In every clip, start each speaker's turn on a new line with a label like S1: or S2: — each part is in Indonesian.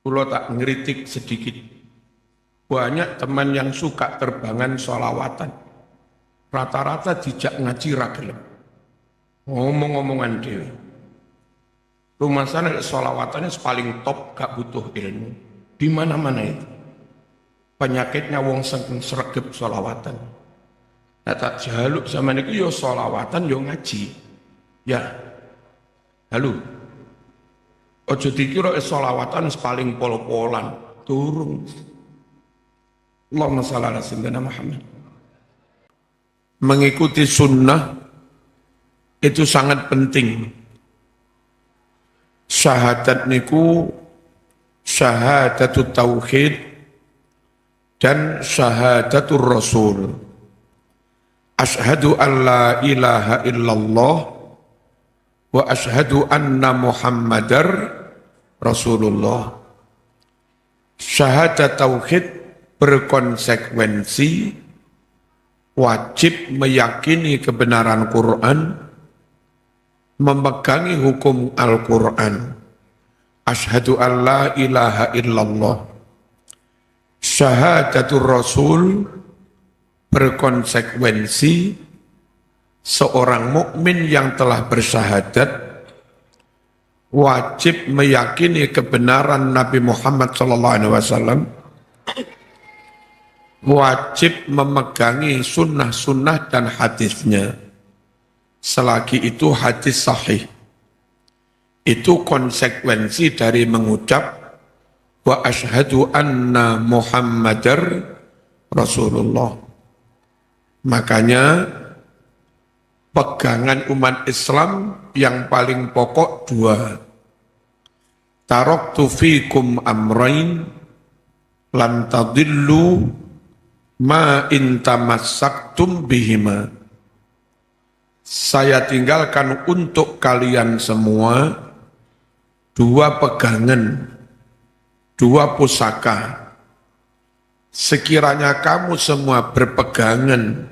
S1: Kulo tak ngeritik sedikit. Banyak teman yang suka terbangan sholawatan. Rata-rata dijak ngaji ragilem. Ngomong-ngomongan dewi. Rumah sana sholawatannya paling top, gak butuh ilmu. Di mana-mana itu. Penyakitnya wong sregep sholawatan. Nah tak jaluk sama niku yo sholawatan yo ngaji. Ya, halo. Ojo dikira sholawatan paling pol-polan. Turun. Allahumma shalli ala sayyidina Muhammad. Mengikuti sunnah itu sangat penting. Syahadat niku syahadatul tauhid dan syahadatul rasul. Asyhadu an la ilaha illallah wa asyhadu anna muhammadar rasulullah. Syahadat tauhid berkonsekuensi wajib meyakini kebenaran Quran, memegangi hukum Al-Quran. Asyhadu an la ilaha illallah. Syahadatul Rasul berkonsekuensi seorang mukmin yang telah bersyahadat wajib meyakini kebenaran Nabi Muhammad SAW, wajib memegangi sunnah-sunnah dan hadisnya. Selagi itu hadis sahih. Itu konsekuensi dari mengucap wa asyhadu anna Muhammadar Rasulullah. Makanya pegangan umat Islam yang paling pokok dua. Taraktu fikum amrain lan tadillu ma in tamassaktum bihima. Saya tinggalkan untuk kalian semua dua pegangan, dua pusaka. Sekiranya kamu semua berpegangan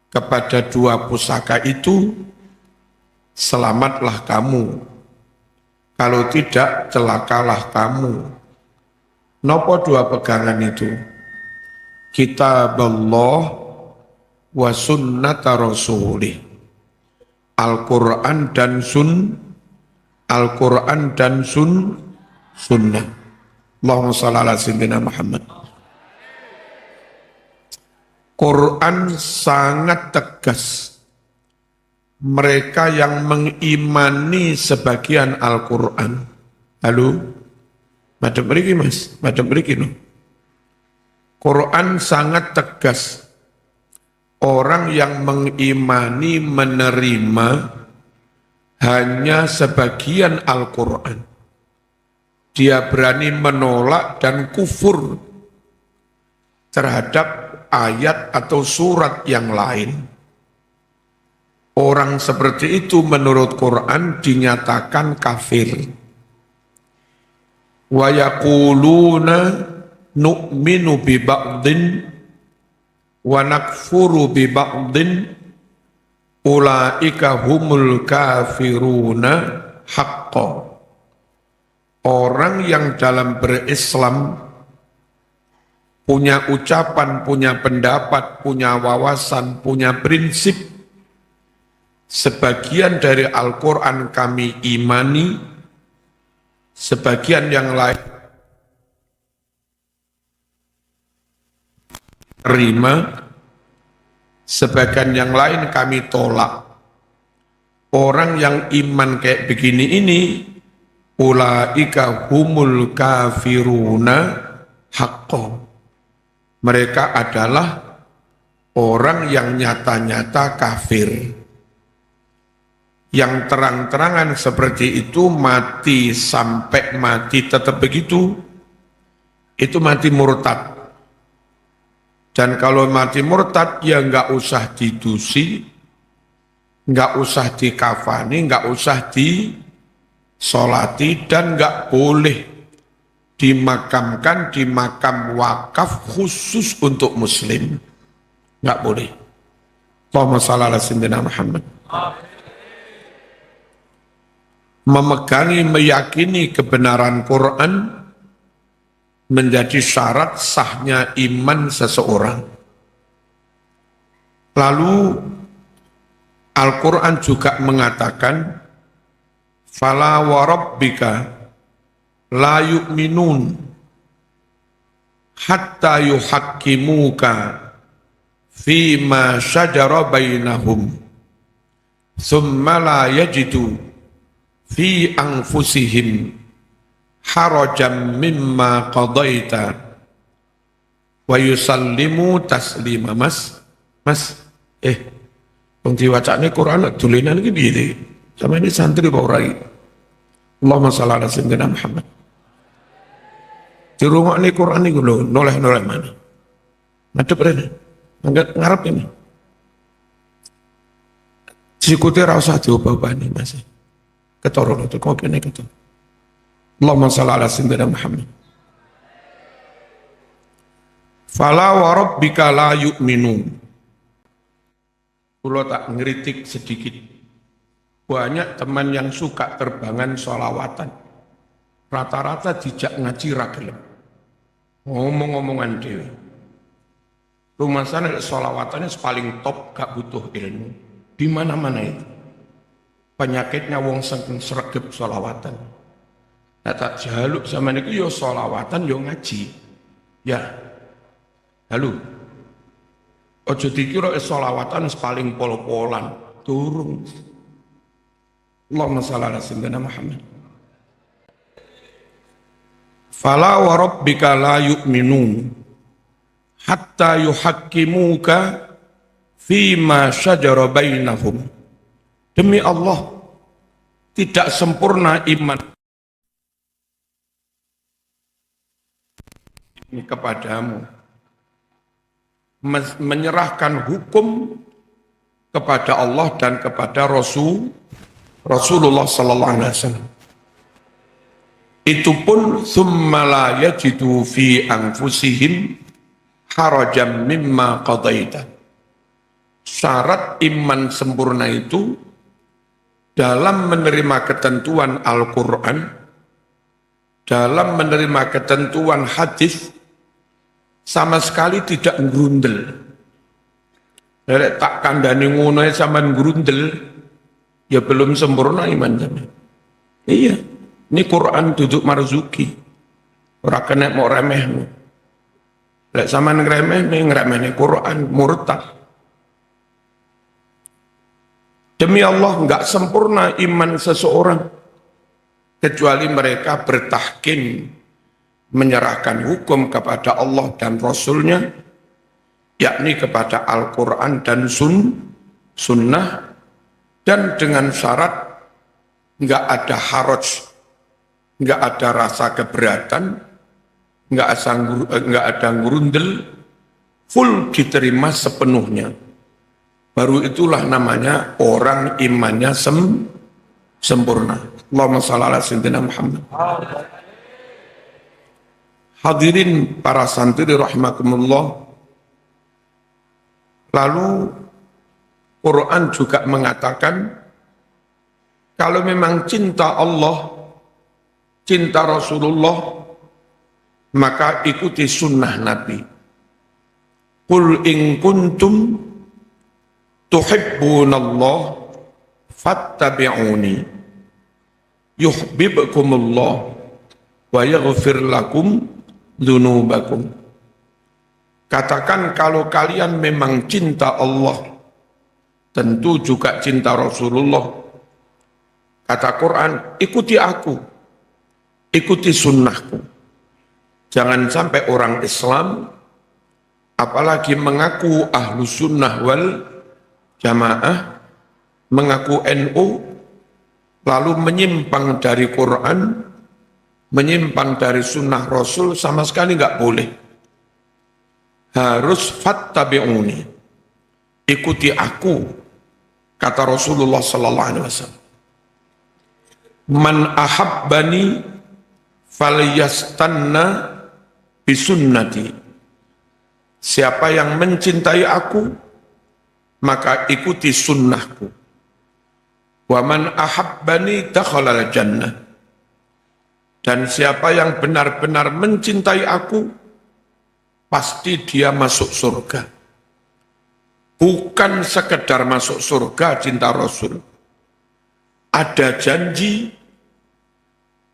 S1: kepada dua pusaka itu, selamatlah kamu. Kalau tidak, celakalah kamu. Nopo dua pegangan itu? Kitab Allah wa sunnata rasulih. Al-Quran dan sunnah. Allahumma shalli ala sayyidina Muhammad. Quran sangat tegas. Mereka yang mengimani sebagian Al-Quran. Halo? Madam mriki Mas, madam mriki no. Quran sangat tegas. Orang yang mengimani menerima hanya sebagian Al-Quran. Dia berani menolak dan kufur terhadap ayat atau surat yang lain. Orang seperti itu menurut Quran dinyatakan kafir. Wa yaquluna nu'minu bi ba'din wa nakfuru bi ba'din ulaika humul kafiruna haqqan. Orang yang dalam berislam punya ucapan, punya pendapat, punya wawasan, punya prinsip. Sebagian dari Al-Quran kami imani, sebagian yang lain terima, sebagian yang lain kami tolak. Orang yang iman kayak begini ini, ulaika humul kafiruna haqqan. Mereka adalah orang yang nyata-nyata kafir. Yang terang-terangan seperti itu mati sampai mati tetap begitu, itu mati murtad. Dan kalau mati murtad ya nggak usah didusi, nggak usah dikafani, nggak usah disolati, dan nggak boleh dimakamkan di makam wakaf khusus untuk muslim. Nggak boleh. Allahumma shalli ala sayyidina Muhammad. Memegangi, meyakini kebenaran Quran menjadi syarat sahnya iman seseorang. Lalu Al-Quran juga mengatakan, fala warabbika la yu'minun hatta yuhakkimuka fima syajara bainahum thumma la yajidu fi anfusihim harajan mimma qadaita wa yusallimu taslima. Mas, wong diwacane Quran dulinan iki piye? Sama ini santri apa ora iki? Allahumma shalli ala sayyidina Muhammad. Di rumah ini Quran ini lho, noleh-noleh mana? Madep rene. Ngarep ini. Sikute ra usah diobah-obani Mas. Ketara lho, kok kene ketara. Allahumma shalli ala sayyidina Muhammad. Fala wa rabbika la yu'minun. Kula tak ngeritik sedikit. Banyak teman yang suka terbangan sholawatan. Rata-rata dijak ngaji ra gelem. Ngomong-ngomongan dewe. Rumah sana sholawatannya paling top, gak butuh ilmu. Di mana-mana itu. Penyakitnya wong sregep sholawatan. Nah tak jaluk sama niku yo sholawatan yo ngaji. Ya. Halo. Ojo dikira sholawatan paling pol-polan. Turun. Allahumma shalli ala sayyidina Muhammad. Fala wa rabbika la yu'minun hatta yuhakkimuka fima syajara bainahum. Demi Allah, tidak sempurna iman ini kepadamu, menyerahkan hukum kepada Allah dan kepada Rasulullah sallallahu alaihi wasallam. Itu pun summa la yajidu fi anfusihim harajan mimma qadaita. Syarat iman sempurna itu dalam menerima ketentuan Al-Quran, dalam menerima ketentuan hadis, sama sekali tidak ngerundel. Nek tak kandani ngono sampean ngerundel, ya belum sempurna iman sampean. Iya, ini Quran duduk marzuki. Ora kena mau remehmu. Lek sampean ngremehne Quran murtad. Demi Allah enggak sempurna iman seseorang kecuali mereka bertahkim, menyerahkan hukum kepada Allah dan Rasulnya, yakni kepada Al-Quran dan Sunnah, dan dengan syarat nggak ada haraj, nggak ada rasa keberatan, nggak ada ngurundel, full diterima sepenuhnya. Baru itulah namanya orang imannya sempurna. Allahumma shalli ala sayyidina Muhammad. Hadirin para santri rahimakumullah. Lalu Quran juga mengatakan kalau memang cinta Allah, cinta Rasulullah, maka ikuti sunnah Nabi. Qul in kuntum tuhibbunallah fattabi'uni yuhibbukumullah wa yaghfir lakum dzunubakum. Katakan kalau kalian memang cinta Allah, tentu juga cinta Rasulullah. Kata Quran, ikuti aku, ikuti sunnahku. Jangan sampai orang Islam, apalagi mengaku ahlu sunnah wal jamaah, mengaku NU, lalu menyimpang dari Quran, menyimpang dari sunnah Rasul, sama sekali nggak boleh. Harus fattabi'uni, ikuti aku, kata Rasulullah sallallahu alaihi wasallam. Man ahabbani falyastanna bisunnati. Siapa yang mencintai aku, maka ikuti sunnahku. Wa man ahabbani dakhalal jannah. Dan siapa yang benar-benar mencintai aku, pasti dia masuk surga. Bukan sekedar masuk surga cinta Rasul. Ada janji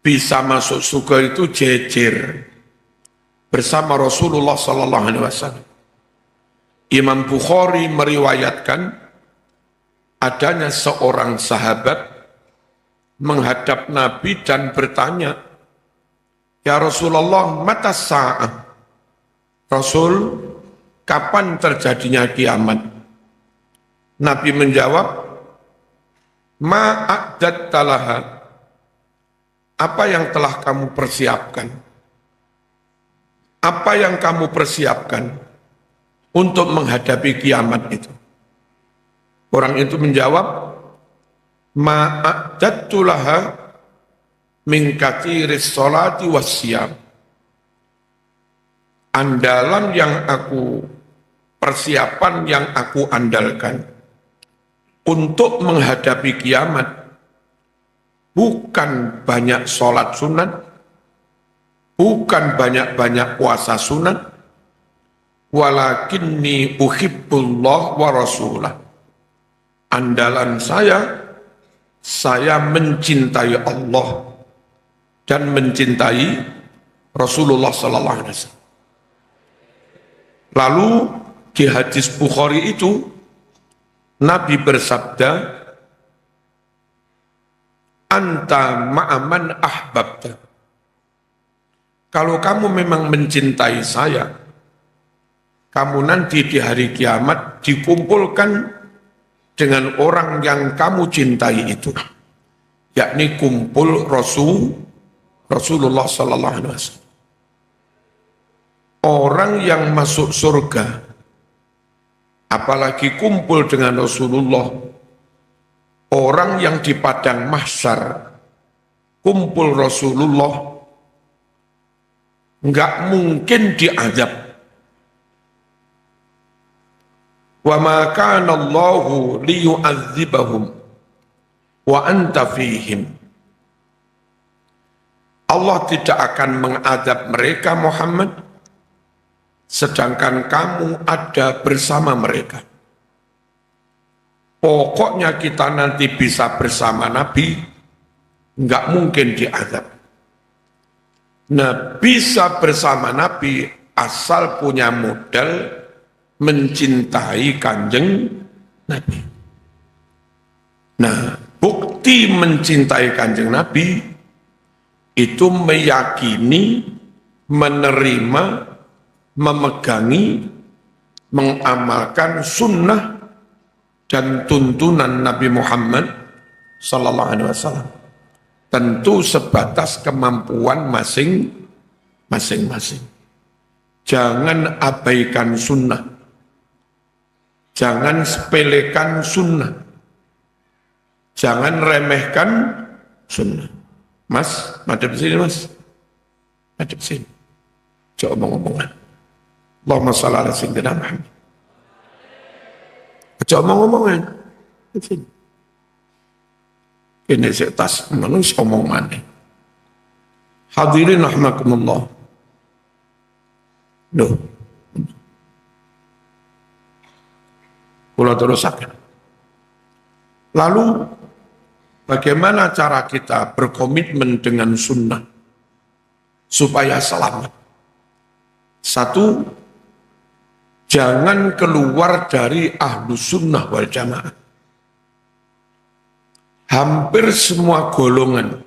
S1: bisa masuk surga itu jejer bersama Rasulullah sallallahu alaihi wasallam. Imam Bukhari meriwayatkan adanya seorang sahabat menghadap Nabi dan bertanya, "Ya Rasulullah, mata sa'ah?" Rasul, kapan terjadinya kiamat? Nabi menjawab, "Ma'addatta laha." Apa yang telah kamu persiapkan? Apa yang kamu persiapkan untuk menghadapi kiamat itu? Orang itu menjawab, "Ma'addattu laha min katsiris sholati wassiyam." Andalan yang aku, persiapan yang aku andalkan untuk menghadapi kiamat bukan banyak sholat sunat, bukan banyak-banyak puasa sunat, walakinni uhibbullah wa rasulah. Andalan saya mencintai Allah dan mencintai Rasulullah sallallahu alaihi wasallam. Lalu di hadis Bukhari itu Nabi bersabda, "Anta ma'aman ahbabta." Kalau kamu memang mencintai saya, kamu nanti di hari kiamat dikumpulkan dengan orang yang kamu cintai itu, yakni kumpul Rasulullah sallallahu alaihi wasallam. Orang yang masuk surga, apalagi kumpul dengan Rasulullah, orang yang di padang mahsyar kumpul Rasulullah, enggak mungkin diazab. Wa ma kana Allahu liyu'adzibahum wa anta fihim. Allah tidak akan mengadab mereka Muhammad sedangkan kamu ada bersama mereka. Pokoknya kita nanti bisa bersama Nabi, enggak mungkin diazab. Nah, bisa bersama Nabi asal punya modal mencintai kanjeng Nabi. Nah, bukti mencintai kanjeng Nabi itu meyakini, menerima, memegangi, mengamalkan sunnah dan tuntunan Nabi Muhammad sallallahu alaihi wasallam. Tentu sebatas kemampuan masing-masing. Jangan abaikan sunnah. Jangan sepelekan sunnah. Jangan remehkan sunnah. Mas, madep sini mas. Madep sini. Coba omong-omongan. Allahumma shalli ala sayyidina Muhammad. Coba omong-omongan. Sini. Ini saya tas manusia omong mana. Hadirin rahimakumullah. Duh. Kula terusaken. Lalu bagaimana cara kita berkomitmen dengan sunnah supaya selamat? Satu, jangan keluar dari ahlus sunnah wal jamaah. Hampir semua golongan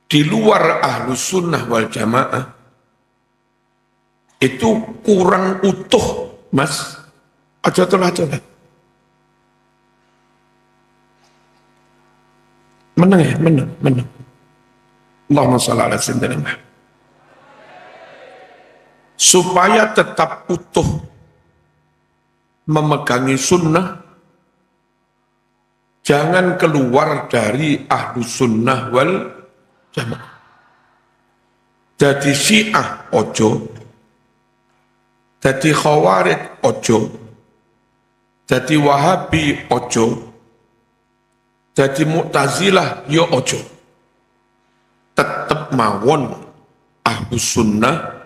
S1: di luar ahlus sunnah wal jamaah itu kurang utuh, mas. Aja telah. Menang ya, menang. Allahumma shalli ala sayyidina Muhammad. Supaya tetap utuh memegangi sunnah, jangan keluar dari ahlus sunnah wal jamaah. Jadi Syiah ojo, jadi Khawarij ojo, jadi Wahabi ojo, jadi Mu'tazilah yo ojo. Tetap tetap mawon Ahlus Sunnah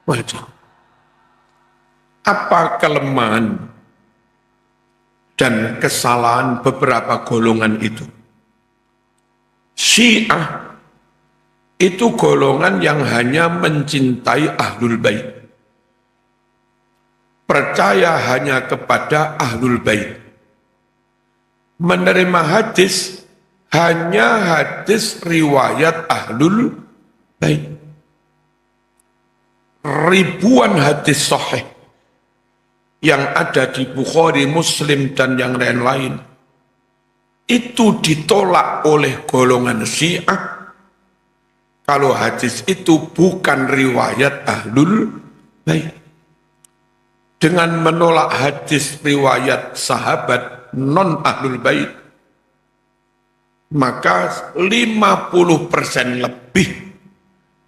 S1: wal Jamaah. Apa kelemahan dan kesalahan beberapa golongan itu? Syiah itu golongan yang hanya mencintai Ahlul Bait, percaya hanya kepada Ahlul Bait, menerima hadis hanya hadis riwayat Ahlul Bait. Ribuan hadis sahih yang ada di Bukhari, Muslim, dan yang lain-lain itu ditolak oleh golongan Syiah kalau hadis itu bukan riwayat Ahlul Bait. Dengan menolak hadis riwayat sahabat non Ahlul Bait, maka 50% lebih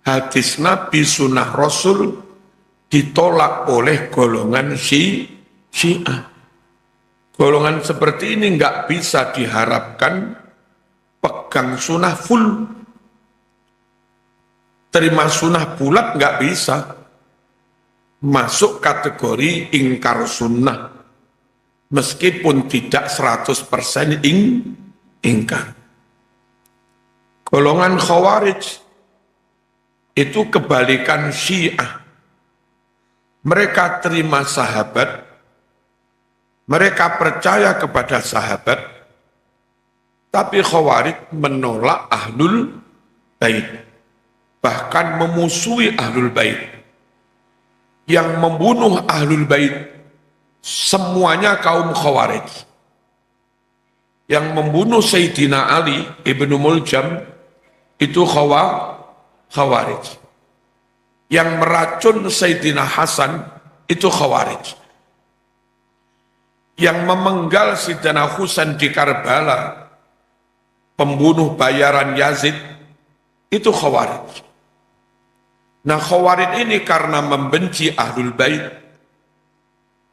S1: hadis Nabi sunnah Rasul ditolak oleh golongan Syiah. Golongan seperti ini nggak bisa diharapkan pegang sunnah full. Terima sunnah bulat nggak bisa. Masuk kategori ingkar sunnah. Meskipun tidak 100% ingkar. Golongan Khawarij itu kebalikan Syiah. Mereka terima sahabat, mereka percaya kepada sahabat, tapi Khawarij menolak Ahlul Bait, bahkan memusuhi Ahlul Bait. Yang membunuh Ahlul Bait semuanya kaum Khawarij. Yang membunuh Sayyidina Ali ibnu Muljam itu Khawarij. Yang meracun Sayyidina Hasan itu Khawarij. Yang memenggal Sayyidina Husain di Karbala, pembunuh bayaran Yazid, itu Khawarij. Nah, Khawarij ini karena membenci Ahlul Bait,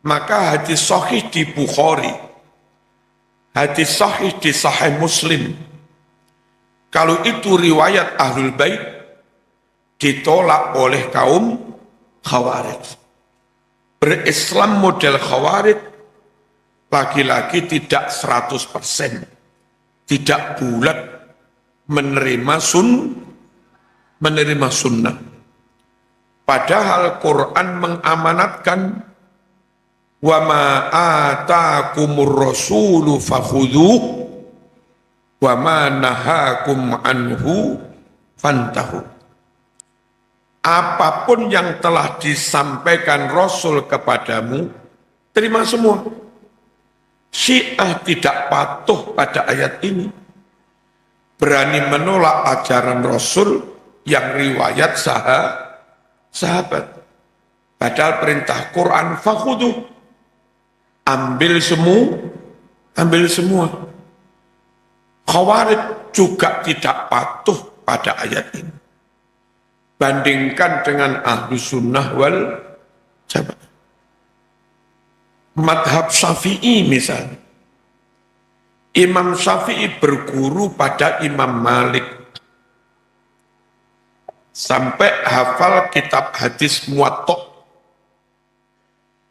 S1: maka hadis sahih di Bukhari, hadis sahih di Sahih Muslim, kalau itu riwayat Ahlul Bait, ditolak oleh kaum Khawarij. Berislam model Khawarij lagi-lagi tidak 100%, tidak bulat menerima sunnah. Padahal Quran mengamanatkan wa ma ataakumur rasulu fakhudhuh wa ma nahakum anhu fantahu. Apapun yang telah disampaikan Rasul kepadamu, terima semua. Syiah tidak patuh pada ayat ini. Berani menolak ajaran Rasul yang riwayat sahabat. Padahal perintah Quran fakhudhuh, ambil semua. Khawarij juga tidak patuh pada ayat ini. Bandingkan dengan Ahlus Sunnah wal Jamaah. Madhab Syafi'i misalnya. Imam Syafi'i berguru pada Imam Malik. Sampai hafal kitab hadis Muwatta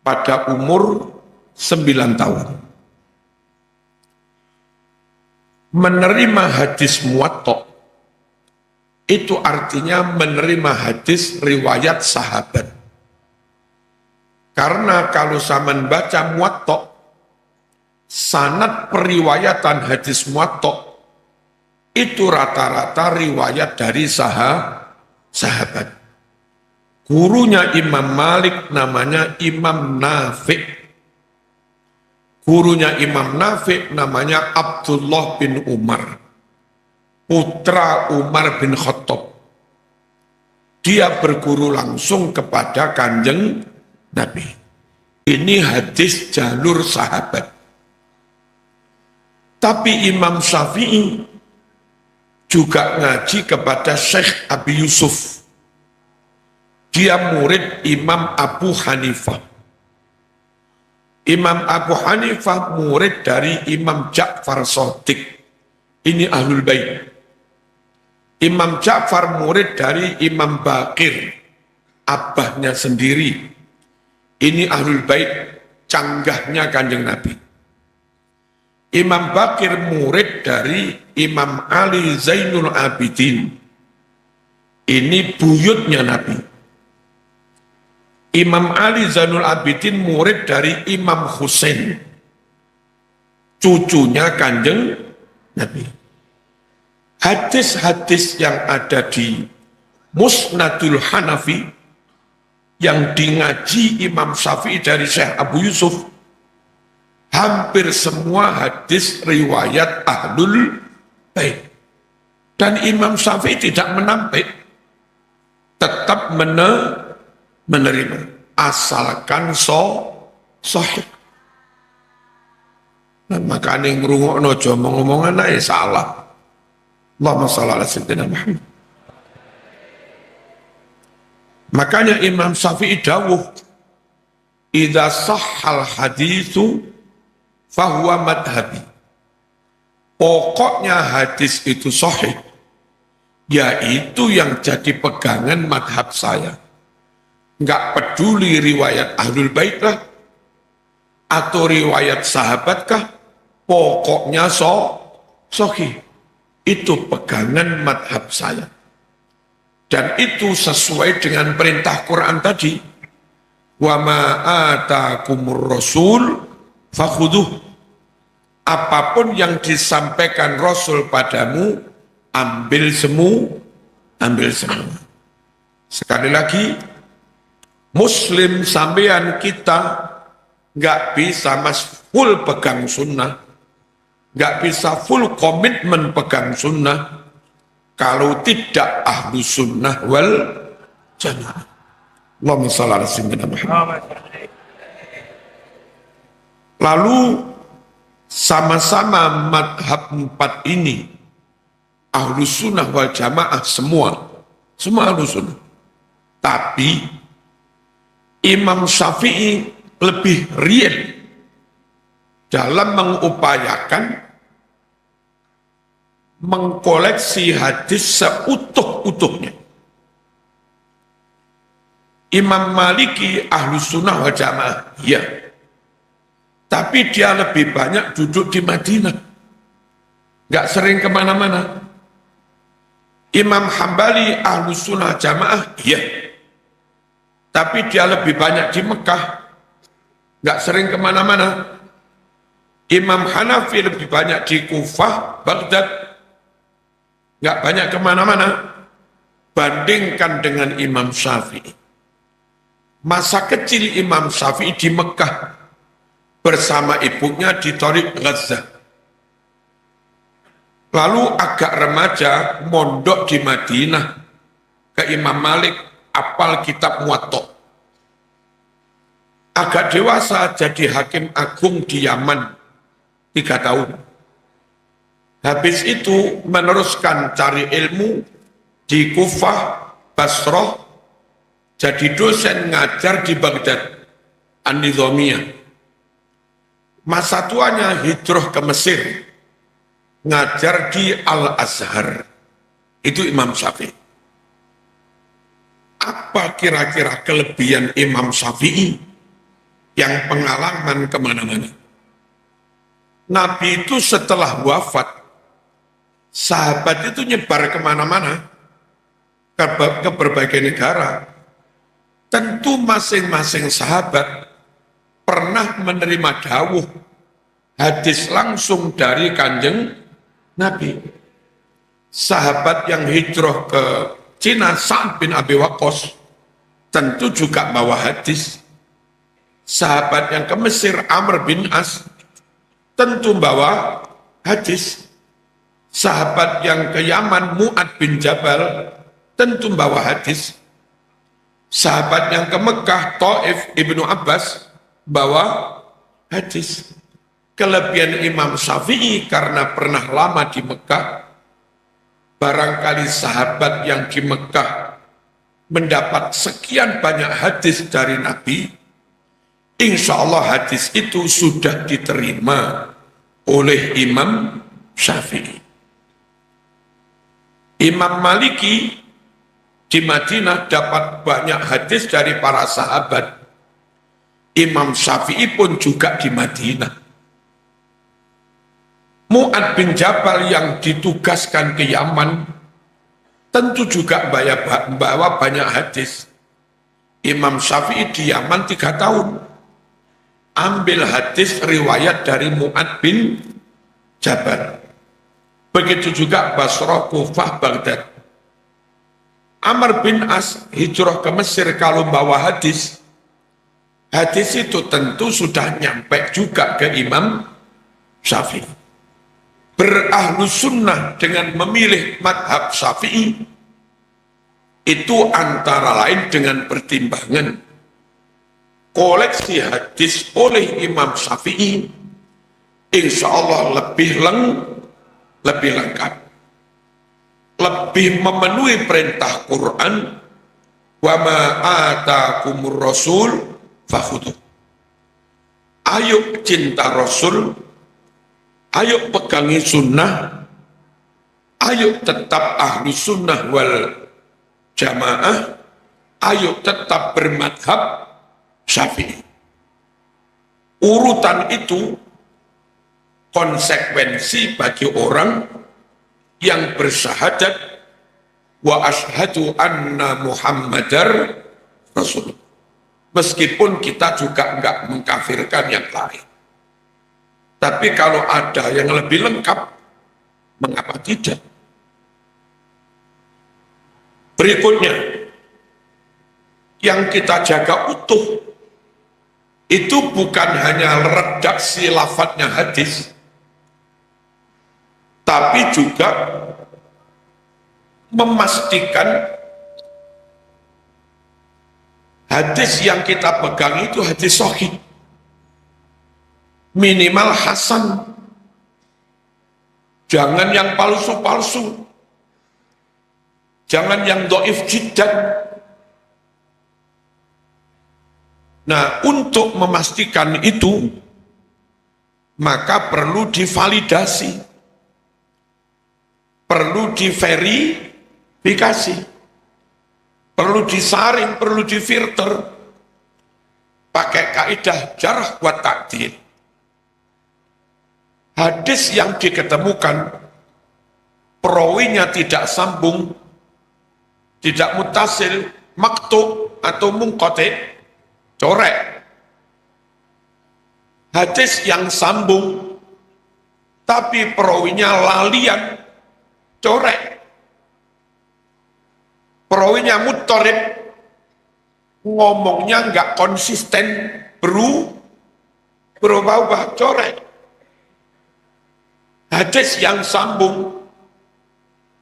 S1: pada umur 9 tahun. Menerima hadis Muwatta itu artinya menerima hadis riwayat sahabat. Karena kalau zaman baca Muwatta, sanad periwayatan hadis Muwatta itu rata-rata riwayat dari sahabat. Gurunya Imam Malik namanya Imam Nafi'. Gurunya Imam Nafi' namanya Abdullah bin Umar, putra Umar bin Khattab. Dia berguru langsung kepada Kanjeng Nabi. Ini hadis jalur sahabat. Tapi Imam Syafi'i juga ngaji kepada Syekh Abi Yusuf. Dia murid Imam Abu Hanifah. Imam Abu Hanifah murid dari Imam Ja'far Shadiq. Ini Ahlul Bait. Imam Ja'far murid dari Imam Baqir, abahnya sendiri. Ini Ahlul Bait, canggahnya Kanjeng Nabi. Imam Baqir murid dari Imam Ali Zainul Abidin. Ini buyutnya Nabi. Imam Ali Zainul Abidin murid dari Imam Husain, cucunya Kanjeng Nabi. Hadis-hadis yang ada di Musnadul Hanafi yang dingaji Imam Syafi'i dari Syekh Abu Yusuf, hampir semua hadis riwayat Ahlul Bait. Dan Imam Syafi'i tidak menampik, tetap menerima, asalkan sahih. Nah, makanya ngrungokno aja omong-omongan ae salah. Allahumma shalli ala sayyidina Muhammad. Makanya Imam Syafi'i dawuh, idza sahhal haditsu fahuwa madhabi. Pokoknya hadis itu sahih, yaitu yang jadi pegangan madhab saya. Enggak peduli riwayat Ahlul Bait lah, atau riwayat sahabat kah, pokoknya sahih. Itu pegangan madhab saya. Dan itu sesuai dengan perintah Quran tadi. Wa ma atakumur rasul fakhuduh. Apapun yang disampaikan Rasul padamu, ambil semua. Sekali lagi, Muslim sampean kita nggak bisa full pegang sunnah, nggak bisa full komitmen pegang sunnah kalau tidak ahlu sunnah wal jamaah. Allahumma shalli ala sayyidina Muhammad. Lalu sama-sama madhab 4 ini ahlu sunnah wal jamaah semua ahlu sunnah. Tapi Imam Syafi'i lebih real dalam mengupayakan mengkoleksi hadis seutuh-utuhnya. Imam Maliki ahlu sunnah wal jamaah, ya. Tapi dia lebih banyak duduk di Madinah, nggak sering kemana-mana. Imam Hambali ahlu sunnah jamaah, ya. Tapi dia lebih banyak di Mekah, nggak sering kemana-mana. Imam Hanafi lebih banyak di Kufah, Baghdad, nggak banyak kemana-mana. Bandingkan dengan Imam Syafi'i. Masa kecil Imam Syafi'i di Mekah bersama ibunya di Thariq Gaza. Lalu agak remaja mondok di Madinah ke Imam Malik, apal kitab Muwatta. Agak dewasa jadi hakim agung di Yaman 3 tahun. Habis itu meneruskan cari ilmu di Kufah, Basrah, jadi dosen ngajar di Baghdad, An-Nizamiyah. Masa tuanya hijrah ke Mesir, ngajar di Al-Azhar. Itu Imam Syafi'i. Apa kira-kira kelebihan Imam Syafi'i yang pengalaman kemana-mana? Nabi itu setelah wafat, sahabat itu nyebar kemana-mana, ke berbagai negara. Tentu masing-masing sahabat pernah menerima dawuh hadis langsung dari Kanjeng Nabi. Sahabat yang hijrah ke Cina, Sa'ad bin Abi Waqqas, tentu juga bawa hadis. Sahabat yang ke Mesir, Amr bin As, tentu bawa hadis. Sahabat yang ke Yaman, Mu'ad bin Jabal, tentu bawa hadis. Sahabat yang ke Mekah, Taif, Ibnu Abbas, bawa hadis. Kelebihan Imam Syafi'i karena pernah lama di Mekah, barangkali sahabat yang di Mekah mendapat sekian banyak hadis dari Nabi, insya Allah hadis itu sudah diterima oleh Imam Syafi'i. Imam Maliki di Madinah dapat banyak hadis dari para sahabat. Imam Syafi'i pun juga di Madinah. Mu'ad bin Jabal yang ditugaskan ke Yaman tentu juga bawa banyak hadis. Imam Syafi'i di Yaman 3 tahun. Ambil hadis riwayat dari Mu'ad bin Jabal. Begitu juga Basrah, Kufah, Baghdad. Amr bin As hijrah ke Mesir kalau bawa hadis, hadis itu tentu sudah nyampe juga ke Imam Syafi'i. Berahlu sunnah dengan memilih madhab Syafi'i itu antara lain dengan pertimbangan koleksi hadis oleh Imam Syafi'i insya Allah lebih lengkap, lebih memenuhi perintah Quran, wa ma atakumur rasul fakhudhu. Ayo cinta Rasul, ayo pegangi sunnah, ayo tetap ahlu sunnah wal jamaah, ayo tetap bermadhab Syafi'i. Urutan itu konsekuensi bagi orang yang bersyahadat wa asyhadu anna Muhammadar Rasul. Meskipun kita juga enggak mengkafirkan yang lain. Tapi kalau ada yang lebih lengkap, mengapa tidak? Berikutnya, yang kita jaga utuh, itu bukan hanya redaksi lafadznya hadis, tapi juga memastikan hadis yang kita pegang itu hadis sahih, minimal hasan, jangan yang palsu-palsu, jangan yang dhaif jiddan. Nah, untuk memastikan itu, maka perlu divalidasi, perlu diverifikasi, perlu disaring, perlu difilter, pakai kaidah jarh wa ta'dil. Hadis yang diketemukan, perawinya tidak sambung, tidak mutasil, maktu atau munqati', corek. Hadis yang sambung tapi perawinya lalian, corek. Perawinya muttarib, ngomongnya nggak konsisten, berubah-ubah, corek. Hadis yang sambung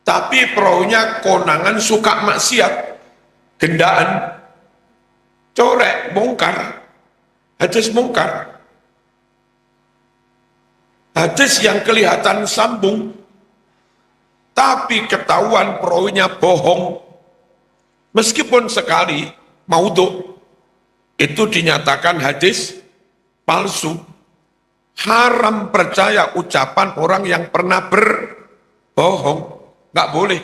S1: tapi perawinya konangan suka maksiat, gendaan, corek, mungkar, hadis mungkar. Hadis yang kelihatan sambung, tapi ketahuan perawinya bohong, meskipun sekali maudhu, itu dinyatakan hadis palsu. Haram percaya ucapan orang yang pernah berbohong, nggak boleh.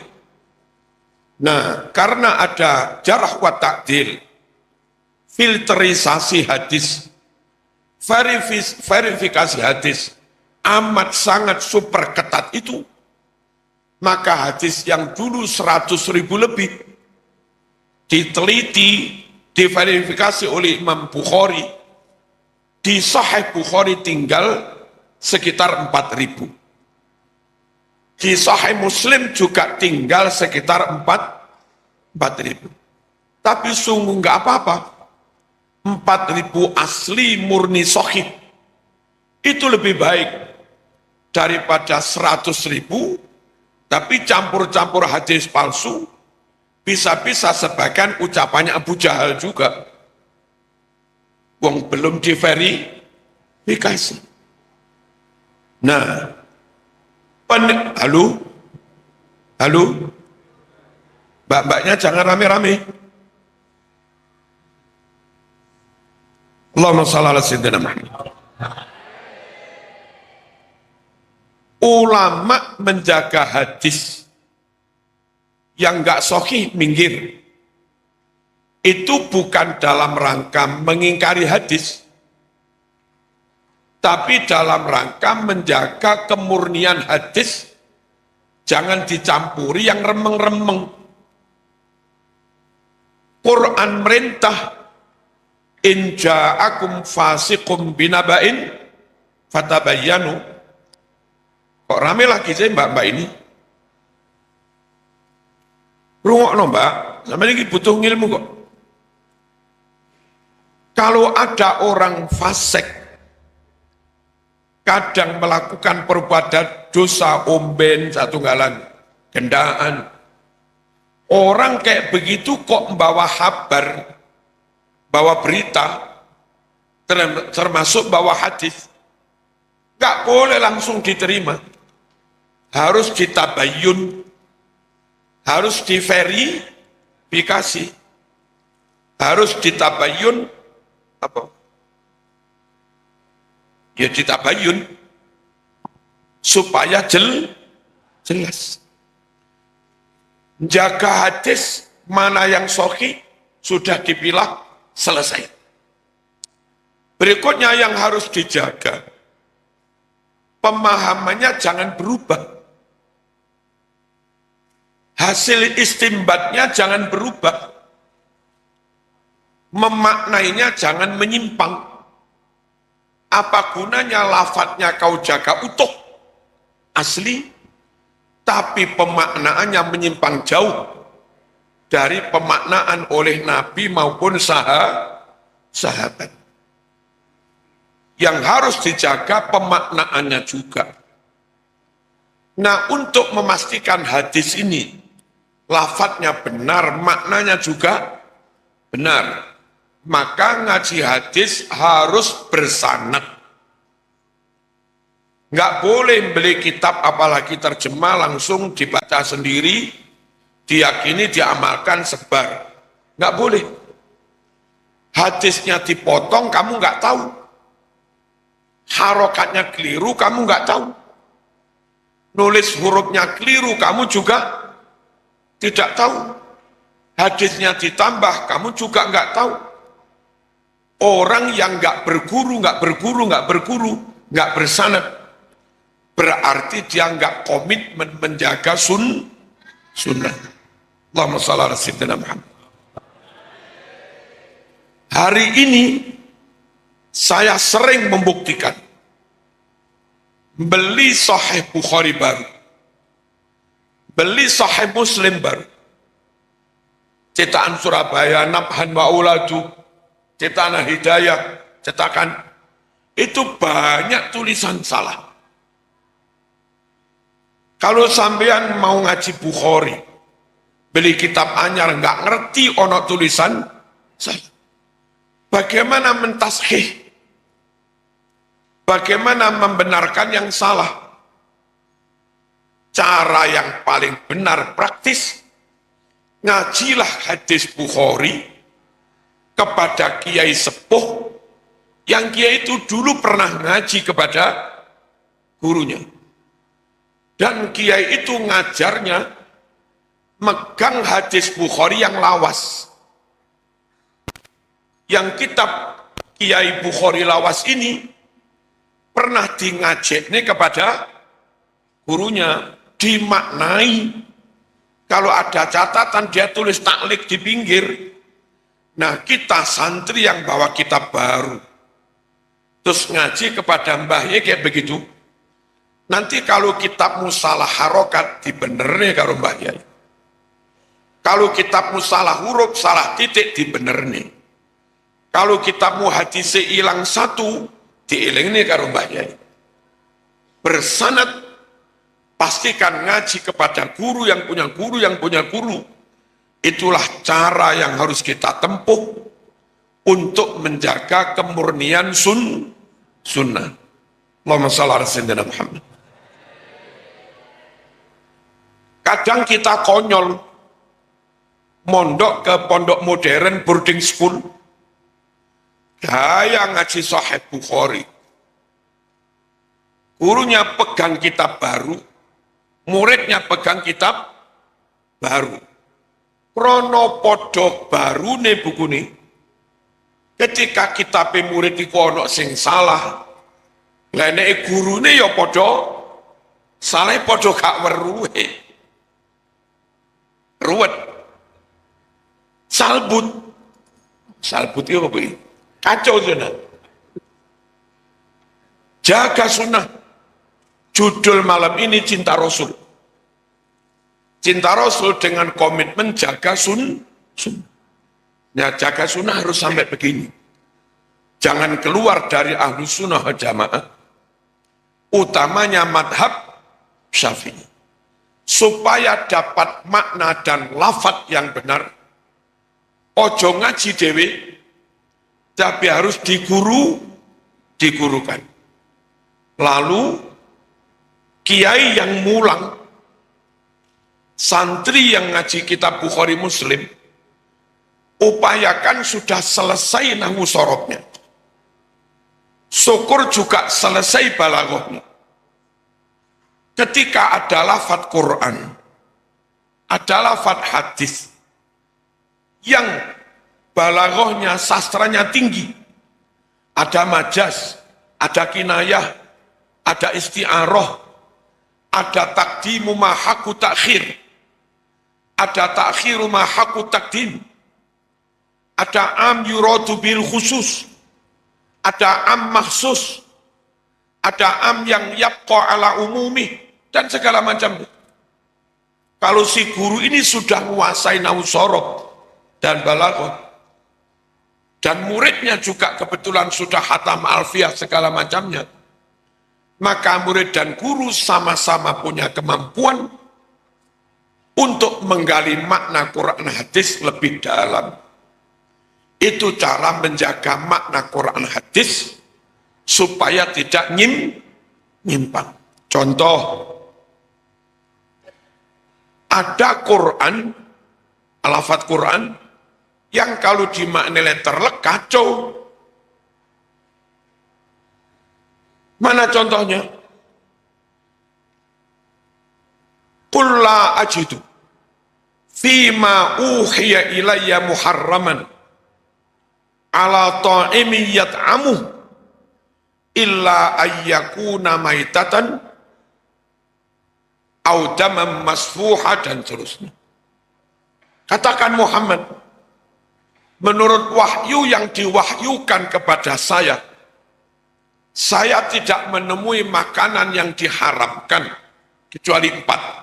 S1: Nah, karena ada jarh wa ta'dil, filterisasi hadis, verifikasi hadis amat sangat super ketat itu, maka hadis yang dulu 100.000 lebih diteliti, diverifikasi oleh Imam Bukhari, di Sahih Bukhari tinggal sekitar 4.000, di Sahih Muslim juga tinggal sekitar 4.000. Tapi sungguh nggak apa-apa, 4.000 asli murni sahih itu lebih baik daripada 100.000 tapi campur-campur hadis palsu, bisa-bisa sebagian ucapannya Abu Jahal juga, wong belum diverifikasi. Nah, halo, mbak-mbaknya jangan rame-rame. Allahumma shalli ala sayyidina Muhammad. Ulama menjaga hadis yang nggak sahih minggir. Itu bukan dalam rangka mengingkari hadis, tapi dalam rangka menjaga kemurnian hadis, jangan dicampuri yang remeng-remeng. Quran merintah, in ja'akum fasiqum binaba'in fatabayyanu. Kok rame lagi sih mbak-mbak ini? Rungokno mbak, sama ini butuh ilmu kok. Kalau ada orang fasik, kadang melakukan perbuatan dosa, omben, satu galan, gendaan. Orang kayak begitu kok membawa kabar, bawa berita, termasuk bawa hadis. Gak boleh langsung diterima. Harus ditabayun, harus diverifikasi, harus ditabayun, apa? Ya ditabayun supaya jelas. Jaga hadis mana yang sahih sudah dipilah, selesai. Berikutnya yang harus dijaga, pemahamannya jangan berubah. Hasil istimbatnya jangan berubah. Memaknainya jangan menyimpang. Apa gunanya lafadznya kau jaga utuh, asli, tapi pemaknaannya menyimpang jauh dari pemaknaan oleh Nabi maupun sahabat. Yang harus dijaga pemaknaannya juga. Nah, untuk memastikan hadis ini lafadznya benar, maknanya juga benar, maka ngaji hadis harus bersanad. Nggak boleh beli kitab apalagi terjemah langsung dibaca sendiri, diyakini, diamalkan, sebar. Nggak boleh. Hadisnya dipotong, kamu nggak tahu. Harokatnya keliru, kamu nggak tahu. Nulis hurufnya keliru, kamu juga tidak tahu. Hadisnya ditambah, kamu juga nggak tahu. Orang yang nggak berguru, nggak bersanad, berarti dia nggak komitmen menjaga sunnah. Allahumma shalli ala sayyidina Muhammad. Hari ini saya sering membuktikan beli Sahih Bukhari baru, beli Sahih Muslim baru, cetakan Surabaya, Nabhan wa Uladu, cetakan Hidayah, cetakan itu banyak tulisan salah. Kalau sampean mau ngaji Bukhari, beli kitab anyar nggak ngerti ono tulisan salah. Bagaimana mentashih? Bagaimana membenarkan yang salah? Cara yang paling benar praktis, ngajilah hadis Bukhari kepada kiai sepuh yang kiai itu dulu pernah ngaji kepada gurunya. Dan kiai itu ngajarnya megang hadis Bukhari yang lawas. Yang kitab Kiai Bukhari lawas ini pernah ngajekne kepada gurunya, dimaknai. Kalau ada catatan dia tulis taklik di pinggir. Nah, kita santri yang bawa kitab baru terus ngaji kepada mbahnya kayak begitu, nanti kalau kitabmu salah harokat dibenernya karo mbahnya. Kalau kitabmu salah huruf, salah titik dibenernya. Kalau kitabmu hadisnya hilang satu, dielingnya karo mbahnya. Bersanad, pastikan ngaji kepada guru yang punya guru yang punya guru. Itulah cara yang harus kita tempuh untuk menjaga kemurnian sunnah. Allahumma shalli ala sayyidina Muhammad. Kadang kita konyol, mondok ke pondok modern, boarding school, gaya ngaji Sahih Bukhari. Gurunya pegang kitab baru, muridnya pegang kitab baru. Krono podo baru nih buku nih. Ketika kita murid iku ono sing salah, lene gurune ya podo salah podo gak weruhe. Ruwet. Salbut itu apa ini? Kacau sunnah. Jaga sunnah. Judul malam ini cinta Rasul. Cinta Rasul dengan komitmen jaga sunnah. Nah, jaga sunnah harus sampai begini. Jangan keluar dari ahlu sunnah jamaah. Utamanya madhab Syafi'i. Supaya dapat makna dan lafaz yang benar. Ojo ngaji dewe, tapi harus digurukan. Lalu, kiai yang mulang, santri yang ngaji kitab Bukhari Muslim, upayakan sudah selesai nahwu sorobnya. Syukur juga selesai balaghahnya. Ketika ada lafaz Quran, ada lafaz hadis, yang balaghahnya sastranya tinggi, ada majas, ada kinayah, ada isti'arah, ada takdimu ma haqqu takhir, ada takhiru ma haqqu takdim, ada am yuradu bil khusus, ada am mahsus, ada am yang yabqa ala umumi, dan segala macam. Kalau si guru ini sudah menguasai nahwu sorob dan balaghah, dan muridnya juga kebetulan sudah khatam alfiyah segala macamnya, maka murid dan guru sama-sama punya kemampuan untuk menggali makna Quran hadis lebih dalam. Itu cara menjaga makna Quran hadis supaya tidak nyimpang. Contoh, ada Quran, lafaz Quran, yang kalau dimaknai letterlek kacau. Mana contohnya? Qul la ajidu fima uhiya ilayya muharraman ala ta'imi yat'amuh illa ayyakuna maitatan au damam masfuha, dan seterusnya. Katakan Muhammad, menurut wahyu yang diwahyukan kepada saya tidak menemui makanan yang diharamkan kecuali 4.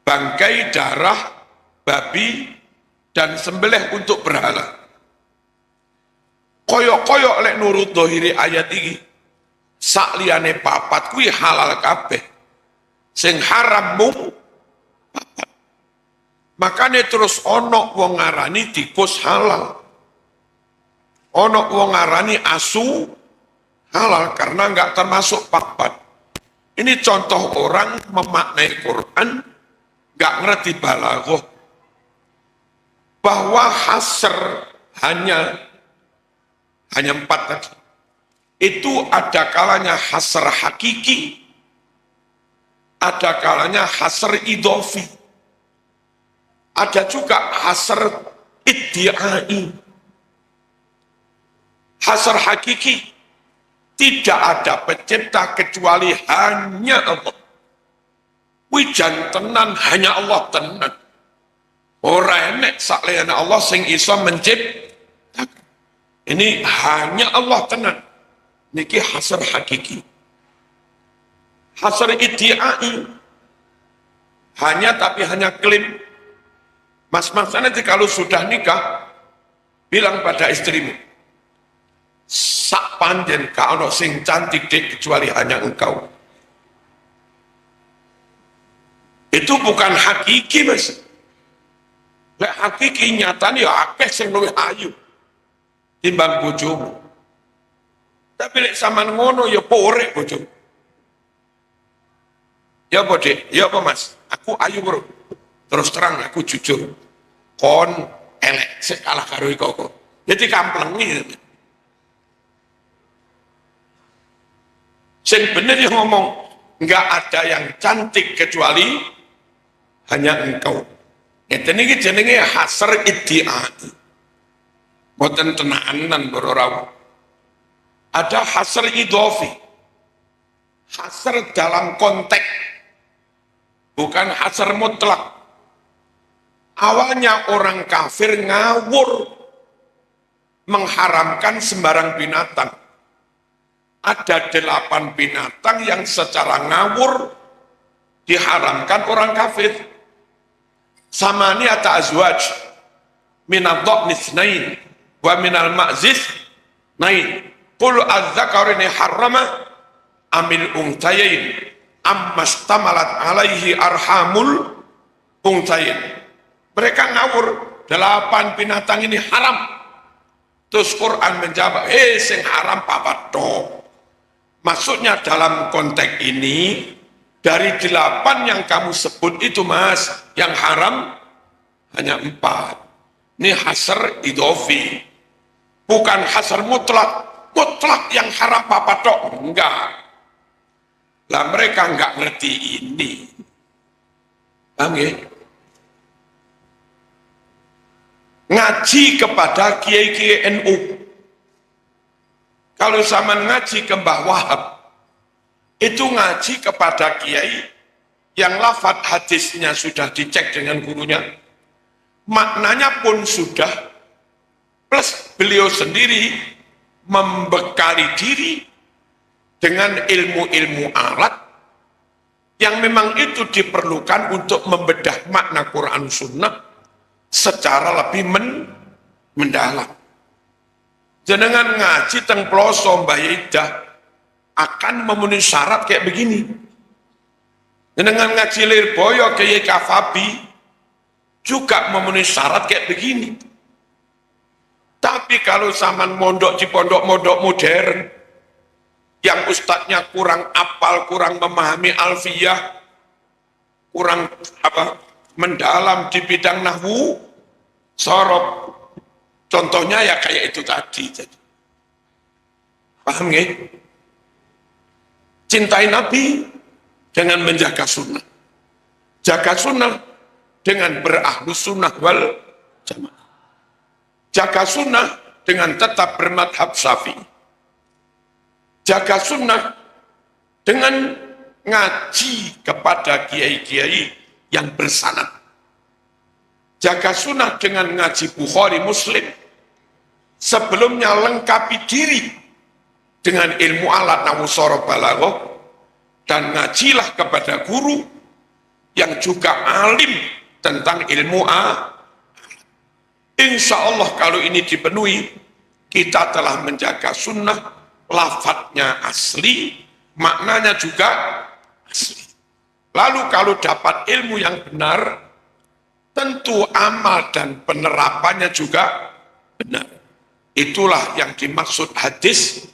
S1: Bangkai, darah, babi, dan sembelih untuk berhala. Koyok-koyok lek nurut dohiri ayat ini, sakliyane papat kuwi halal kabeh. Sing haram mung papat. Makanya terus ono wong ngarani tikus halal. Ono wong ngarani asu halal karena enggak termasuk papat. Ini contoh orang memaknai Quran enggak ngerti balaghah. Bahwa hasr hanya 4 tadi. Itu ada kalanya hasr hakiki, ada kalanya hasr idhofi. Ada juga hasr iddi'ai. Hasr hakiki, tidak ada pencipta kecuali hanya Allah. Wijan tenan hanya Allah tenan. Ora enek sakliyane Allah sing iso menciptakan. Ini hanya Allah tenan. Niki hasr hakiki. Hasr iddi'ai, hanya tapi hanya klaim. Mas-mas nanti kalau sudah nikah, bilang pada istrimu, sak panjen ka ono sing cantik dek kecuali hanya engkau. Itu bukan hakiki, Mas. Lek hakiki nyatane ya akeh sing luwih ayu timbang bojomu. Tapi lek sampean ngono ya porek bojomu. Ya apa, Dek? Ya apa, Mas? Aku ayu, Bro. Terus terang aku jujur, kon elek sik kalah karo kok. Jadi kamplengi. Sing bener yang ngomong, enggak ada yang cantik kecuali hanya engkau. Itu ini jenenge hasr iddi'ai. Boten tenanan berorau. Ada hasr idhofi. Hasr dalam konteks. Bukan hasr mutlak. Awalnya orang kafir ngawur. Mengharamkan sembarang binatang. Ada 8 binatang yang secara ngawur diharamkan orang kafir. Samaniyata azwaj minal dha'ni itsnain wa minal ma'ziz nain. Qul adz-dzakarini harrama amil unthayain ammastamalat alaihi arhamul unthayain. Mereka ngawur, 8 binatang ini haram. Terus Quran menjawab, sing haram papat tok. Maksudnya dalam konteks ini, dari 8 yang kamu sebut itu mas, yang haram hanya 4. Ini hasr idhofi. Bukan hasr mutlak. Mutlak yang haram papat tok. Enggak. Lah mereka enggak ngerti ini. Paham ya? Ngaji kepada kiai-kiai NU. Kalau zaman ngaji ke Mbah Wahab, itu ngaji kepada kiai yang lafadz hadisnya sudah dicek dengan gurunya, maknanya pun sudah, plus beliau sendiri membekali diri dengan ilmu-ilmu alat yang memang itu diperlukan untuk membedah makna Quran Sunnah secara lebih mendalam. Jenengan ngaji teng ploso Mbah Yedah akan memenuhi syarat kayak begini. Jenengan ngaji Lirboyo Kiai Kafabi juga memenuhi syarat kayak begini. Tapi kalau zaman mondok di pondok-mondok modern yang ustadznya kurang apal, kurang memahami alfiyah, kurang mendalam di bidang nahwu, sorok. Contohnya ya kayak itu tadi. Paham nggak? Cintai Nabi dengan menjaga sunnah. Jaga sunnah dengan berahlus sunnah wal jamaah. Jaga sunnah dengan tetap bermadhab Syafi'i. Jaga sunnah dengan ngaji kepada kiai-kiai yang bersanad. Jaga sunnah dengan ngaji Bukhari Muslim. Sebelumnya lengkapi diri dengan ilmu alat nahwu sorof balaghah, dan ngajilah kepada guru yang juga alim tentang ilmu Insya Allah kalau ini dipenuhi, kita telah menjaga sunnah, lafadznya asli, maknanya juga asli. Lalu kalau dapat ilmu yang benar, tentu amal dan penerapannya juga benar. Itulah yang dimaksud hadis,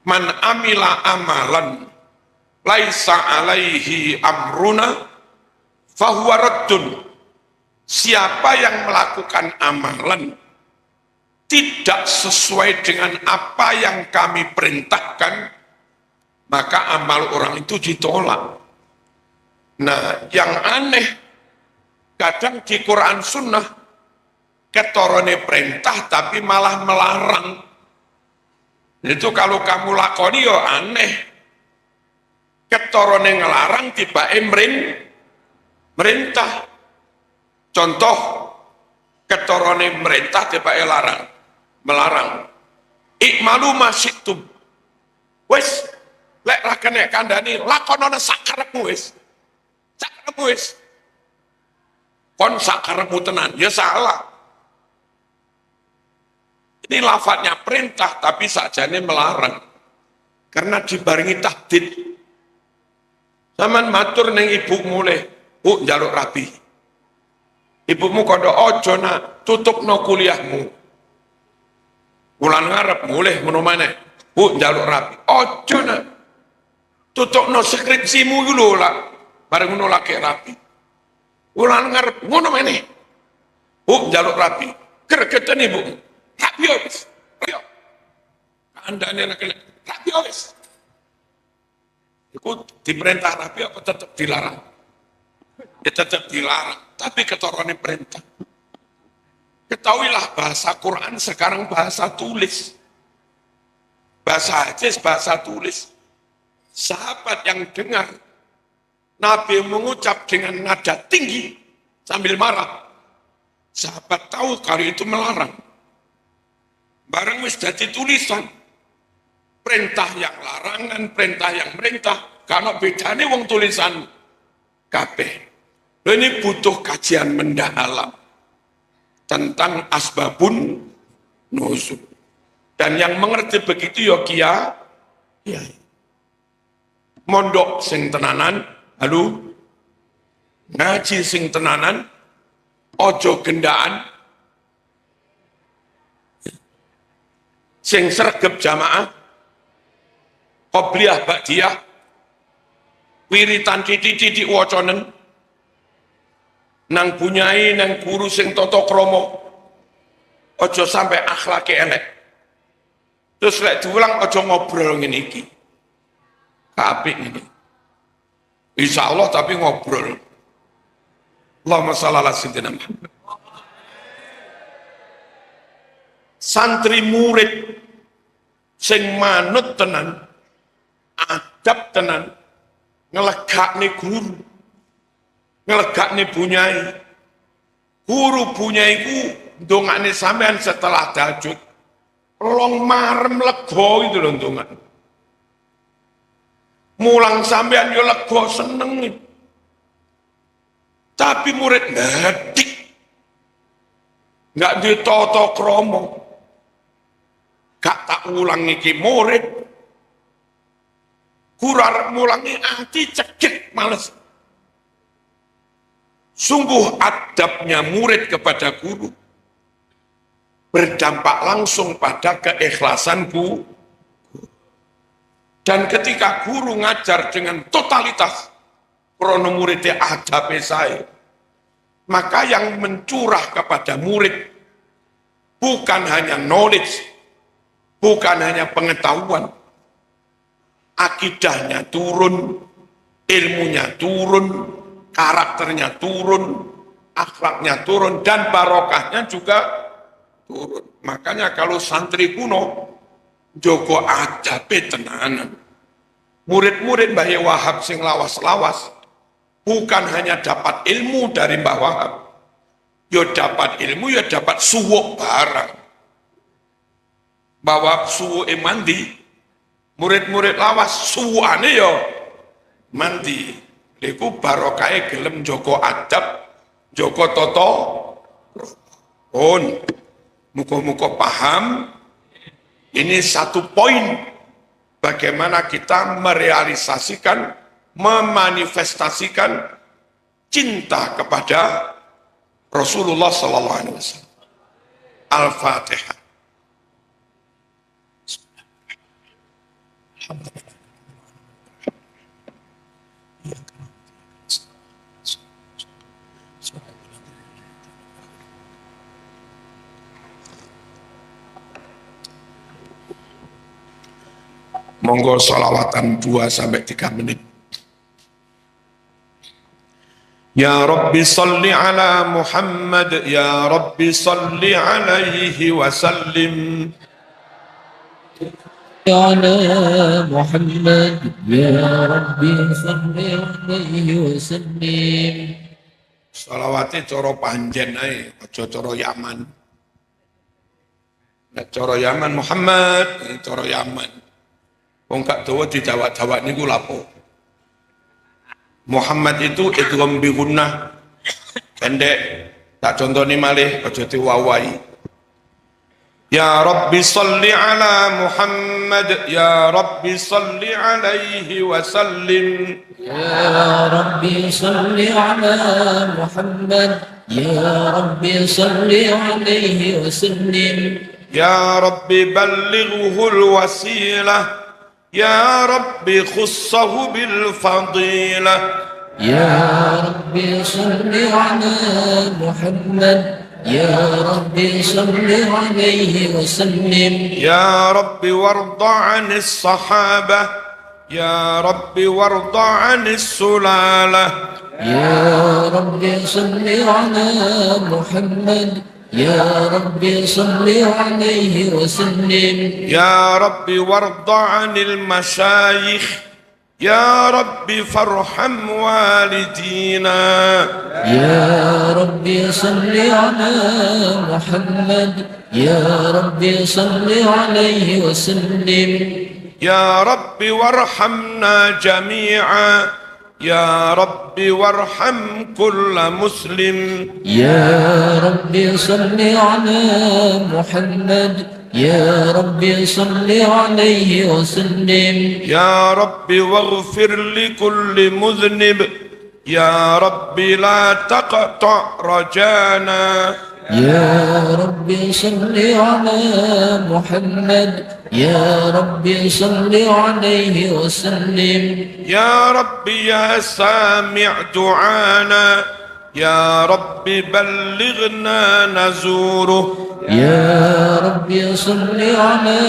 S1: man amila amalan laisa alaihi amruna fahuwa raddun. Siapa yang melakukan amalan tidak sesuai dengan apa yang kami perintahkan, maka amal orang itu ditolak. Nah, yang aneh, kadang di Quran Sunnah ketorone perintah tapi malah melarang. Itu kalau kamu lakoni ya aneh. Ketorone ngelarang tiba merintah. Contoh, ketorone merintah tiba melarang. Ikmalu masyitum. Wes, lek rakene kandani lakonana sakarepmu wes. Sakarepmu wes. Kon sakarepmu tenan, ya salah. Ini lafadznya perintah tapi sakjane melarang. Karena dibarengi tahdid. Saman matur ning ibu mulai, Bu njaluk rabi. Ibumu kondo ojo nak tutupno kuliahmu. Wulan ngarep mulih ngono maneh. Bu njaluk rabi. Ojo nak tutupno skripsimu iki lho lah. Bareng ngono lagi rabi. Wulan ngarep ngono maneh. Bu njaluk rabi. Gregeten ibu. Rabi wis. Ayo. Kandhane nek rabi wis. Iku diperintah rabi apa tetap dilarang? Ya tetap dilarang, tapi ketorone perintah. Ketahuilah bahasa Quran sekarang bahasa tulis. Bahasa hadis, bahasa tulis. Sahabat yang dengar Nabi mengucap dengan nada tinggi sambil marah. Sahabat tahu kalau itu melarang. Barang wis dadi tulisan. Perintah yang larangan, perintah yang merintah. Karena bedanya wong tulisan kabeh. Ini butuh kajian mendalam tentang asbabun nuzul. Dan yang mengerti begitu ya kiai. Mondok sing tenanan, halo, ngaji sing tenanan, ojo gendaan, sing sregep jamaah, qobliyah ba'diyah, wiritan titik-titik waconen, nang bunyai, nang guru sing toto kromo, ojo sampai akhlaki elek. Terus lek diulang ojo ngobrol ngene iki. Apik ini. Insya Allah tapi ngobrol. Allahumma shalli ala sayyidina Muhammad. Santri murid sing manut tenan, adab tenan, ngelegakne guru, ngelegakne bunyai. Guru bunyaiku ndongakne sampean setelah tahajud. Long marem lego itu lho ndongan. Mulang sampean yo lego seneng. Tapi murid ngadik. Enggak ditata krama. Gak tak ulang iki murid. Guru arep mulangi ati cekit males. Sungguh adabnya murid kepada guru berdampak langsung pada keikhlasan guru. Dan ketika guru ngajar dengan totalitas, krono muridnya adabe saya, maka yang mencurah kepada murid bukan hanya knowledge, bukan hanya pengetahuan, akidahnya turun, ilmunya turun, karakternya turun, akhlaknya turun, dan barokahnya juga turun. Makanya kalau santri kuno Joko adabe tenanan. Murid-murid Mbah Wahab sing lawas-lawas bukan hanya dapat ilmu dari Mbah Wahab, ya dapat ilmu, ya dapat suwuk barang. Mbah Wahab suwuke mandi, murid-murid lawas suwane ya mandi. Iku barokahe gelem Joko adab, Joko toto. Muga-muga paham. Ini satu poin bagaimana kita merealisasikan, memanifestasikan cinta kepada Rasulullah Sallallahu Alaihi Wasallam. Al-Fatihah. Monggo salawatan 2-3 menit. Ya Rabbi salli ala Muhammad, Ya Rabbi salli alaihi wa sallim.
S2: على محمد يا ربي صل عليه وسلم.
S1: Salawate cara panjen ae, aja cara Yaman. Nek cara Yaman Muhammad, cara Yaman. Wong gak dawa dijawab-jawab niku lapo. Muhammad itu idgham bi gunnah pendek. Tak contoni malih aja diwawai. Ya Rabbi salli ala Muhammad, Ya Rabbi salli alaihi wa sallim.
S2: يا ربي صل على محمد يا ربي صل عليه وسلم.
S1: Ya Rabbi ballighhu al-wasilah, Ya Rabbi khussahu bil fadilah.
S2: يا ربي صل على محمد يا ربي صل عليه وسلم.
S1: Ya Rabbi warda 'anis sahabah, Ya Rabbi warda 'anis sulalah.
S2: يا ربي صل على محمد يا ربي صل عليه وسلم
S1: يا رب وارض عن المشايخ يا رب فارحم والدينا
S2: يا ربي صل على محمد يا ربي صل عليه وسلم
S1: يا رب وارحمنا جميعا يا رب وارحم كل مسلم
S2: يا ربي صل على محمد يا ربي صل عليه وسلم
S1: يا رب واغفر لكل مذنب يا رب لا تقطع رجانا
S2: يا ربي صل على محمد يا ربي صل عليه وسلم
S1: يا رب يا سامع دعانا يا رب بلغنا نزوره
S2: يا ربي صل على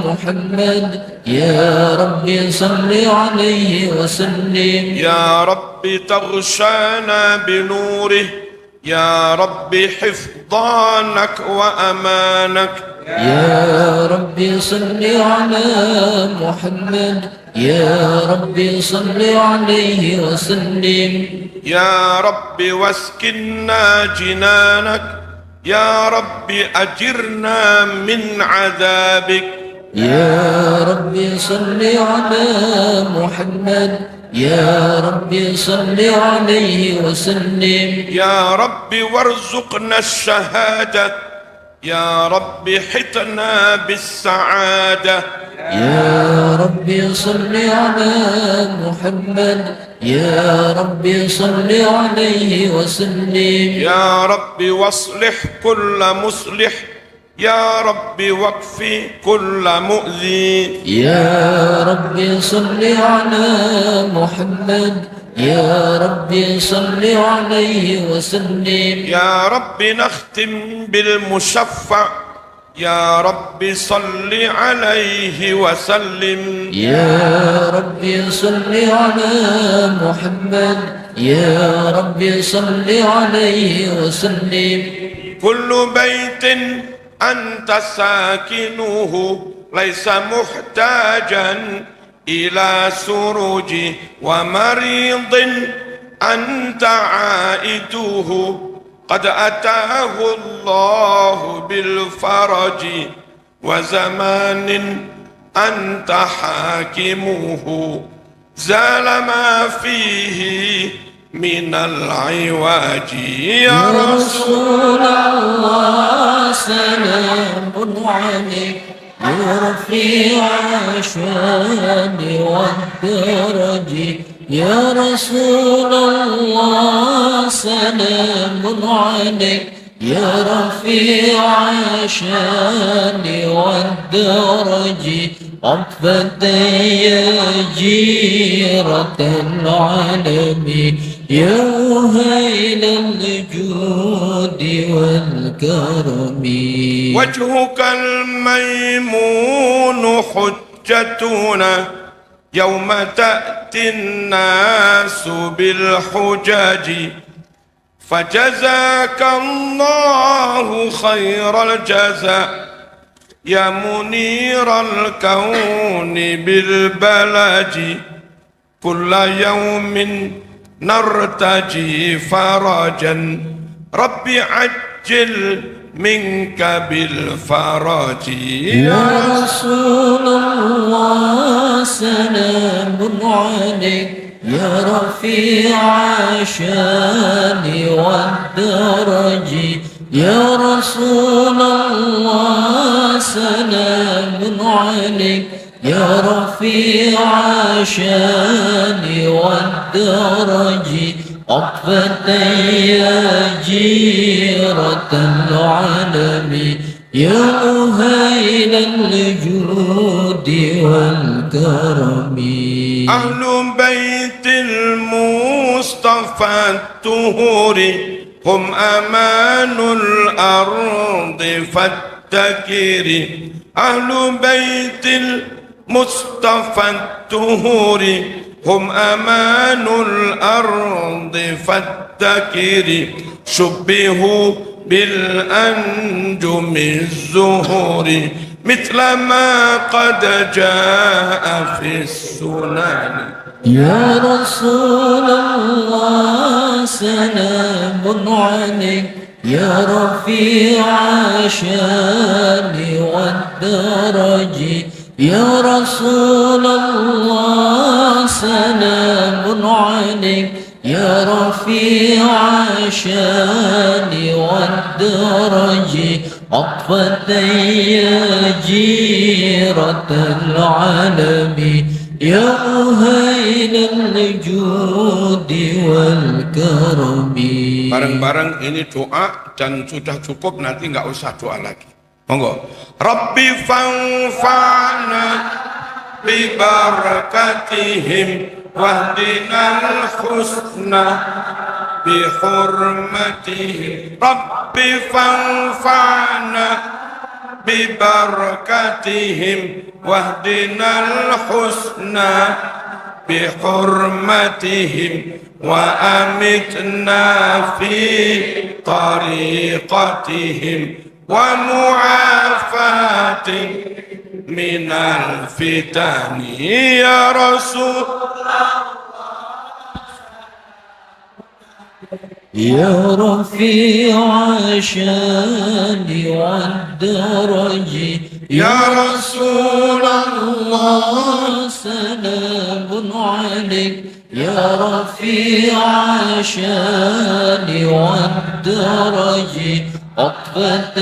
S2: محمد يا ربي صل عليه وسلم
S1: يا رب تغشانا بنوره يا رب حفظانك وأمانك
S2: يا ربي صل على محمد يا ربي صل عليه وسلم
S1: يا رب واسكننا جنانك يا رب أجرنا من عذابك
S2: يا ربي صل على محمد يا ربي صل عليه وسلم
S1: يا رب وارزقنا الشهادة يا رب حطنا بالسعادة
S2: يا ربي صل على محمد يا ربي صل عليه وسلم
S1: يا رب واصلح كل مصلح يا رب واكفي كل مؤذي
S2: يا ربي صل على محمد يا ربي صل عليه وسلم
S1: يا رب نختم بالمشفع يا رب صل عليه وسلم
S2: يا ربي صل على محمد يا ربي صل عليه وسلم
S1: كل بيت أنت ساكنه ليس محتاجا إلى سروج ومريض أنت عائده قد أتاه الله بالفرج وزمان أنت حاكمه زال ما فيه من العواج يا
S2: رسول الله سلام عليك يا رفيع الشان والدرج يا رسول الله سلام عليك يا رفيع الشان والدرج عطفة يا جيرة العالم يا هيل الجود والكرم
S1: وجهك الميمون حجتنا يوم تأتي الناس بالحجج فجزاك الله خير الجزاء يا منير الكون بالبلج كل يوم نرتجي فرجا ربي عجل منك بالفرج
S2: يا رسول الله سلام عليك يا رفيع الشان والدرج يا رسول الله سلام عليك يا رفيع الشان والدرج عطفة يا جيرة العالم يا هيل الجود والكرم
S1: أهل بيت المصطفى الطهور هم أمان الأرض فاتكر أهل بيت المصطفى الطهور هم أمان الأرض فالتكر شبهوا بالأنجم الزهور مثل ما قد جاء في السنن.
S2: يا رسول الله سلام عليك يا رفيع الشان والدرج. يا رسول الله سلام عليك يا رفيع الشان والدرج. عطفة يا جيرة العالم يا أهيل الجود والكرم.
S1: Bareng-bareng ini doa dan sudah cukup, nanti nggak usah doa lagi. Monggo. Rabbi fanfa'na bi barakatihim wahdinal husna bi hurmatihim. Rabbi fanfa'na bi barakatihim wahdinal husna bi hurmatihim wa amitna fi tariqatihim wa mu'afati minal fitani. Ya Rasul
S2: يا رفيع الشان والدرج. يا رسول الله سلام عليك يا رفيع الشان والدرج. عطفة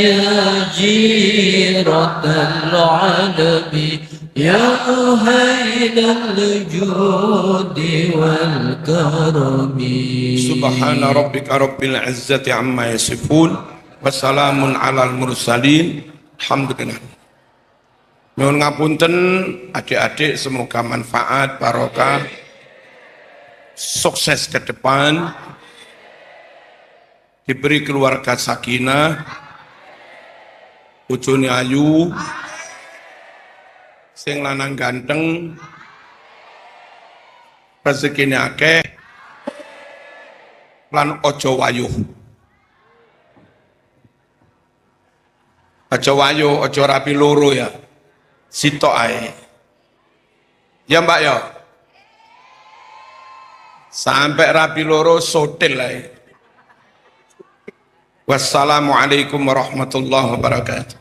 S2: يا جيرة العالم يا أهيل الجود والكرم.
S1: سبحان ربك رب العزة عما يصفون وسلام على المرسلين alhamdulillah. Nyuwun ngapunten adik-adik, semoga manfaat, barokah, sukses ke depan, diberi keluarga sakinah, bojone ayu, sing lanang ganteng, rezekine akeh, lan ojo wayuh. Ojo wayuh, ojo rapi loro ya. Sitok ae. Ya Mbak ya. Sampai rapi loro sotil ae. Wassalamualaikum warahmatullahi wabarakatuh.